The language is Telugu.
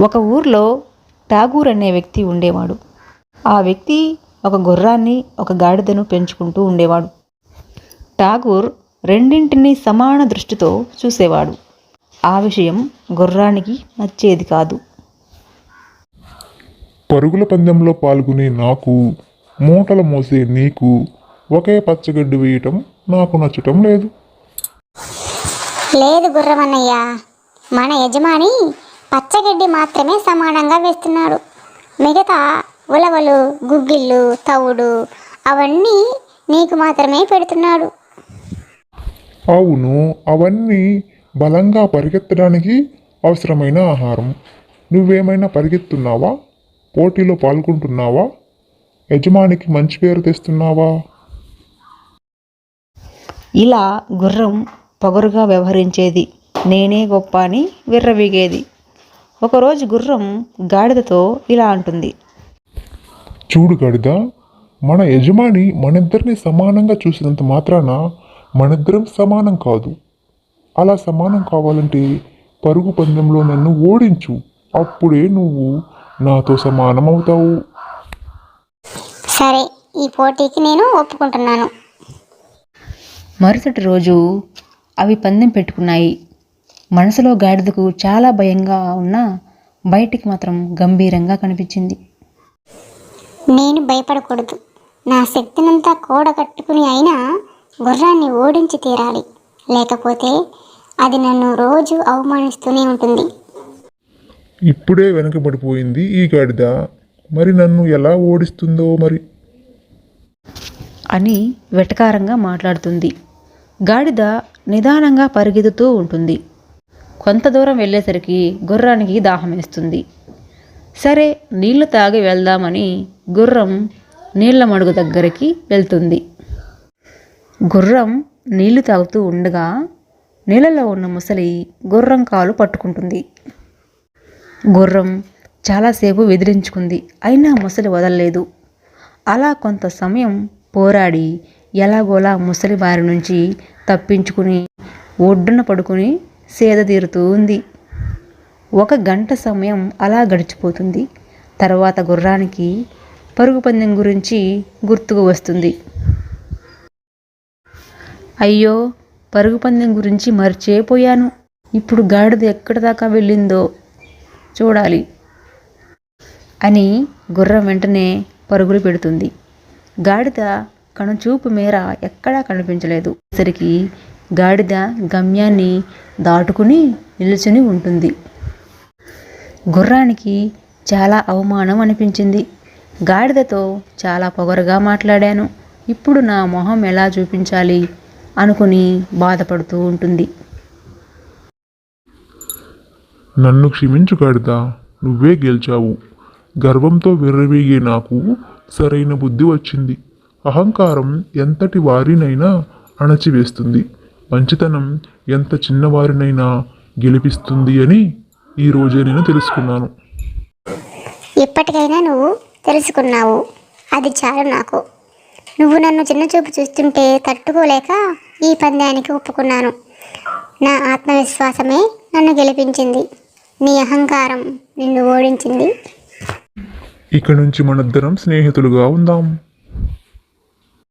ఒక ఊర్లో ఠాగూర్ అనే వ్యక్తి ఉండేవాడు. ఆ వ్యక్తి ఒక గుర్రాన్ని, ఒక గాడిదను పెంచుకుంటూ ఉండేవాడు. ఠాగూర్ రెండింటినీ సమాన దృష్టితో చూసేవాడు. ఆ విషయం గుర్రానికి నచ్చేది కాదు. పరుగుల పందెంలో పాల్గొనే నాకు, మూటలు మోసే నీకు ఒకే పచ్చగడ్డి వేయటం నాకు నచ్చటం లేదు. లేదు గుర్రమన్నయ్య, మన యజమాని పచ్చగడ్డి మాత్రమే సమానంగా వేస్తున్నాడు. మిగతా ఉలవలు, గుగ్గిళ్ళు, తవుడు అవన్నీ నీకు మాత్రమే పెడుతున్నాడు. అవును, అవన్నీ బలంగా పరిగెత్తడానికి అవసరమైన ఆహారం. నువ్వేమైనా పరిగెత్తున్నావా? పోటీలో పాల్గొంటున్నావా? యజమానికి మంచి పేరు తెస్తున్నావా? ఇలా గుర్రం పొగరుగా వ్యవహరించేది. నేనే గొప్ప అని విర్రవీగేది. ఒకరోజు గుర్రం గాడిదతో ఇలా అంటుంది. చూడు గడిద, మన యజమాని మనిద్దరిని సమానంగా చూసినంత మాత్రాన మనిద్దరం సమానం కాదు. అలా సమానం కావాలంటే పరుగు పందెంలో నన్ను ఓడించు. అప్పుడే నువ్వు నాతో సమానం అవుతావు. సరే, ఈ పోటీకి నేను ఒప్పుకుంటున్నాను. మరుసటి రోజు అవి పందెం పెట్టుకున్నాయి. మనసులో గాడిదకు చాలా భయంగా ఉన్నా బయటికి మాత్రం గంభీరంగా కనిపించింది. నేను భయపడకూడదు. నా శక్తినంతా కూడగట్టుకుని అయినా గుర్రాన్ని ఓడించి తీరాలి. లేకపోతే అది నన్ను రోజు అవమానిస్తూనే ఉంటుంది. ఇప్పుడే వెనకబడిపోయింది ఈ గాడిద, మరి నన్ను ఎలా ఓడిస్తుందో మరి అని వెటకారంగా మాట్లాడుతుంది. గాడిద నిదానంగా పరిగెత్తుతూ ఉంటుంది. కొంత దూరం వెళ్ళేసరికి గుర్రానికి దాహం వేస్తుంది. సరే, నీళ్లు తాగి వెళ్దామని గుర్రం నీళ్ల మడుగు దగ్గరికి వెళ్తుంది. గుర్రం నీళ్లు తాగుతూ ఉండగా నీళ్ళలో ఉన్న ముసలి గుర్రం కాలు పట్టుకుంటుంది. గుర్రం చాలాసేపు వెదిరించుకుంది, అయినా ముసలి వదలలేదు. అలా కొంత సమయం పోరాడి ఎలాగోలా ముసలి బారి నుంచి తప్పించుకుని ఒడ్డున పడుకుని సేద తీరుతూ ఉంది. 1 గంట సమయం అలా గడిచిపోతుంది. తర్వాత గుర్రానికి పరుగు పందెం గురించి గుర్తుకు వస్తుంది. అయ్యో, పరుగు పందెం గురించి మర్చిపోయాను. ఇప్పుడు గాడిద ఎక్కడి దాకా వెళ్ళిందో చూడాలి అని గుర్రం వెంటనే పరుగులు పెడుతుంది. గాడిద కనుచూపు మేర ఎక్కడా కనిపించలేదు. సరికి గాడిద గమ్యాన్ని దాటుకుని నిల్చుని ఉంటుంది. గుర్రానికి చాలా అవమానం అనిపించింది. గాడిదతో చాలా పొగరుగా మాట్లాడాను, ఇప్పుడు నా మొహం ఎలా చూపించాలి అనుకుని బాధపడుతూ ఉంటుంది. నన్ను క్షమించు గాడిద, నువ్వే గెలిచావు. గర్వంతో విర్రవీగే నాకు సరైన బుద్ధి వచ్చింది. అహంకారం ఎంతటి వారినైనా అణచివేస్తుంది. మంచితనం ఎంత చిన్నవారినైనా గెలిపిస్తుంది అని ఈరోజే నేను తెలుసుకున్నాను. ఇప్పటికైనా నువ్వు తెలుసుకున్నావు, అది చాలు నాకు. నువ్వు నన్ను చిన్నచూపు చూస్తుంటే తట్టుకోలేక ఈ పందానికి ఒప్పుకున్నాను. నా ఆత్మవిశ్వాసమే నన్ను గెలిపించింది. నీ అహంకారం నిన్ను ఓడించింది. ఇక నుంచి మనిద్దరం స్నేహితులుగా ఉందాం.